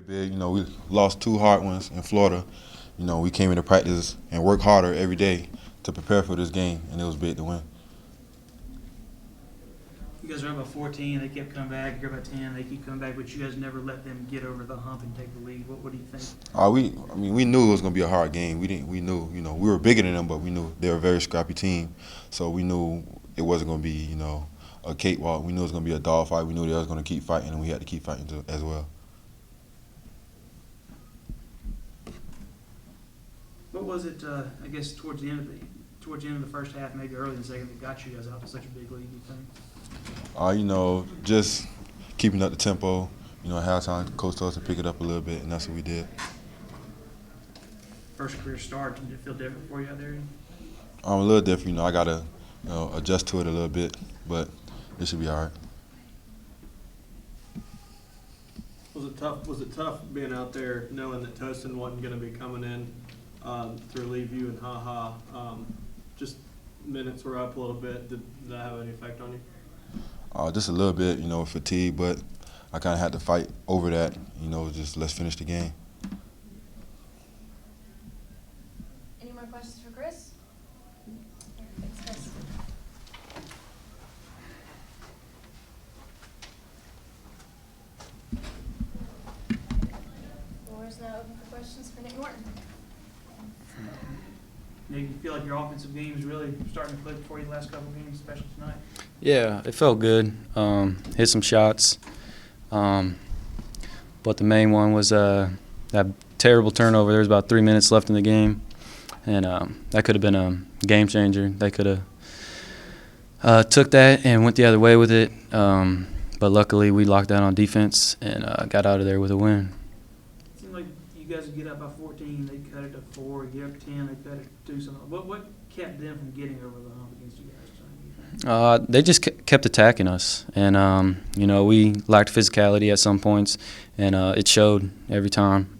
Very big. We lost two hard ones in Florida. We came into practice and worked harder every day to prepare for this game, and it was big to win. You guys are up by 14. They kept coming back. You're up by 10. They keep coming back, but you guys never let them get over the hump and take the lead. What do you think? We knew it was going to be a hard game. We knew, we were bigger than them, but we knew they were a very scrappy team. So we knew it wasn't going to be, a cakewalk. We knew it was going to be a dogfight. We knew they was going to keep fighting, and we had to keep fighting as well. What was it? I guess towards the end of the first half, maybe early in the second, that got you guys out to such a big lead? You think? Just keeping up the tempo. At halftime, coach told us to pick it up a little bit, and that's what we did. First career start, did it feel different for you out there? A little different. I gotta adjust to it a little bit, but it should be all right. Was it tough being out there knowing that Tosin wasn't going to be coming in to relieve you and Ha-Ha? Just minutes were up a little bit. Did that have any effect on you? Just a little bit, fatigue, but I kind of had to fight over that. Just let's finish the game. Any more questions for Chris? Thanks, Chris. Floor is now open for questions for Nick Norton. Nick, you feel like your offensive game is really starting to click for you the last couple of games, especially tonight? Yeah, it felt good. Hit some shots. But the main one was that terrible turnover. There was about 3 minutes left in the game, and that could have been a game changer. They could have took that and went the other way with it. But luckily, we locked down on defense and got out of there with a win. It seemed like you guys would get up by 14, they cut it to 4. You get up 10, they cut it to 2. Something. What kept them from getting over the hump against you guys tonight? They just kept attacking us, and we lacked physicality at some points, and it showed every time.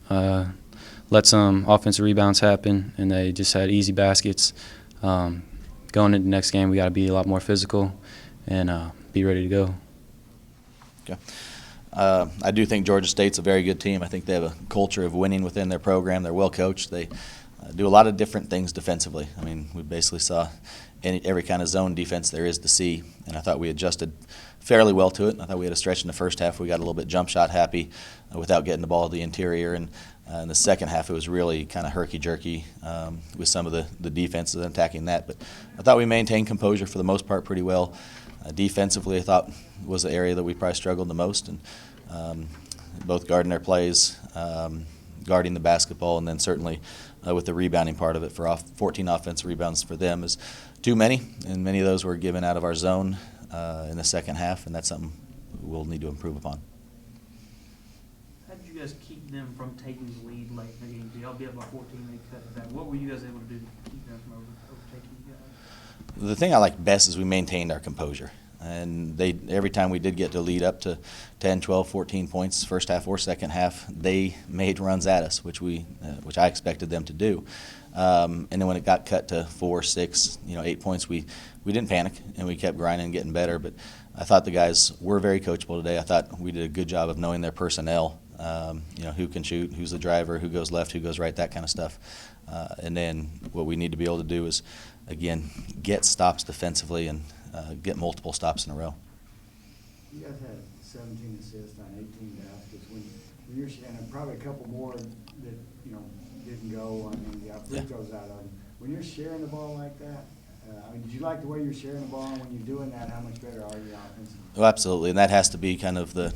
Let some offensive rebounds happen, and they just had easy baskets. Going into the next game, we got to be a lot more physical and be ready to go. Okay. I do think Georgia State's a very good team. I think they have a culture of winning within their program. They're well coached. They do a lot of different things defensively. We basically saw every kind of zone defense there is to see, and I thought we adjusted fairly well to it. I thought we had a stretch in the first half. We got a little bit jump shot happy without getting the ball to the interior, and in the second half it was really kind of herky-jerky with some of the defenses and attacking that. But I thought we maintained composure for the most part pretty well. Defensively, I thought was the area that we probably struggled the most, and both guarding their plays, guarding the basketball, and then certainly with the rebounding part of it. 14 offensive rebounds for them is too many, and many of those were given out of our zone in the second half, and that's something we'll need to improve upon. How did you guys keep them from taking the lead late in the game? Did y'all be up by 14, they cut it back? What were you guys able to do to keep them from overtaking you guys? The thing I like best is we maintained our composure. And every time we did get to lead up to 10, 12, 14 points, first half or second half, they made runs at us, which I expected them to do. And then when it got cut to 4, 6, 8 points, we didn't panic, and we kept grinding and getting better. But I thought the guys were very coachable today. I thought we did a good job of knowing their personnel, who can shoot, who's the driver, who goes left, who goes right, that kind of stuff. And then what we need to be able to do is, again, get stops defensively and get multiple stops in a row. You guys had 17 assists on 18 baskets. When you're and probably a couple more that didn't go. Got free throws out of them. When you're sharing the ball like that, did you like the way you're sharing the ball? And when you're doing that, how much better are you offensively? Oh, absolutely, and that has to be kind of the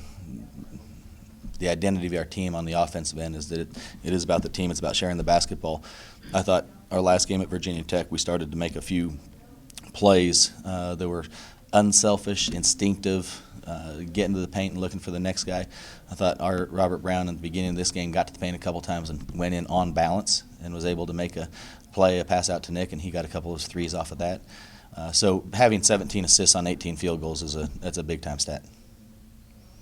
identity of our team on the offensive end, is that it is about the team. It's about sharing the basketball. I thought our last game at Virginia Tech, we started to make a few plays that were unselfish, instinctive, getting to the paint and looking for the next guy. I thought our Robert Brown in the beginning of this game got to the paint a couple times and went in on balance and was able to make a play, a pass out to Nick, and he got a couple of threes off of that. So having 17 assists on 18 field goals that's a big time stat.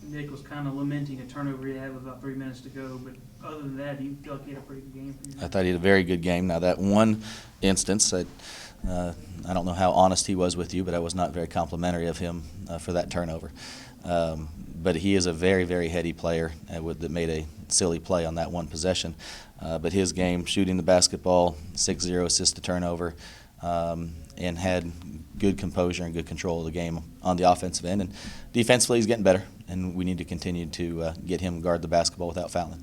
Nick was kind of lamenting a turnover he had with about 3 minutes to go, but other than that, do you feel like he had a pretty good game for you? I thought he had a very good game. Now that one instance, I don't know how honest he was with you, but I was not very complimentary of him for that turnover. But he is a very, very heady player that made a silly play on that one possession. But his game, shooting the basketball, 6-0 assist to turnover, and had good composure and good control of the game on the offensive end. And defensively, he's getting better, and we need to continue to get him guard the basketball without fouling.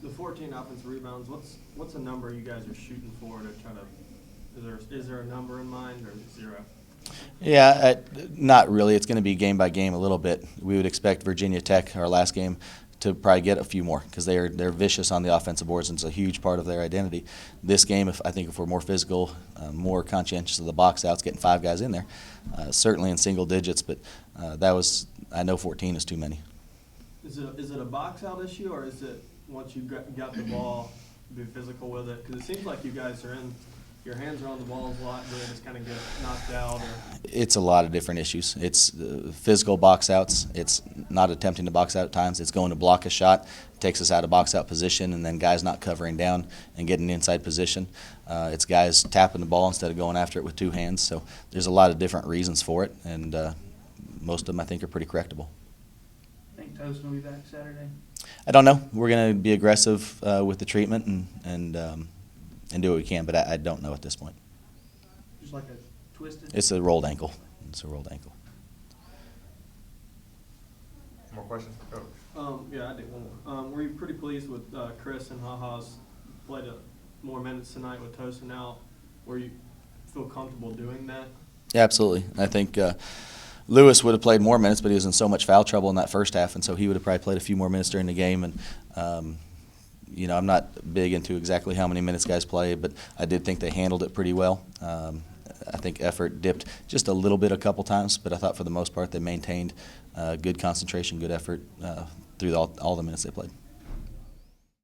The 14 offensive rebounds, what's a number you guys are shooting for to try to, is there a number in mind, or is it 0? Yeah, not really. It's going to be game by game a little bit. We would expect Virginia Tech, our last game, to probably get a few more because they're vicious on the offensive boards, and it's a huge part of their identity. This game, I think if we're more physical, more conscientious of the box outs, getting 5 guys in there, certainly in single digits, but I know 14 is too many. Is it a box out issue, or is it once you got the ball, be physical with it? Because it seems like you guys are your hands are on the balls a lot, but they just kind of get knocked out. It's a lot of different issues. It's physical box outs. It's not attempting to box out at times. It's going to block a shot, takes us out of box out position, and then guys not covering down and getting inside position. It's guys tapping the ball instead of going after it with 2 hands. So there's a lot of different reasons for it, and most of them I think are pretty correctable. I think Toast will be back Saturday. I don't know. We're going to be aggressive with the treatment and do what we can, but I don't know at this point. Just like a twisted? It's a rolled ankle. It's a rolled ankle. More questions for Coach? Yeah, I did one more. Were you pretty pleased with Chris and HaHa's played more minutes tonight with Tosin out? Were you feel comfortable doing that? Yeah, absolutely. I think Lewis would have played more minutes, but he was in so much foul trouble in that first half, and so he would have probably played a few more minutes during the game. And I'm not big into exactly how many minutes guys play, but I did think they handled it pretty well. I think effort dipped just a little bit a couple times, but I thought for the most part they maintained good concentration, good effort through all the minutes they played.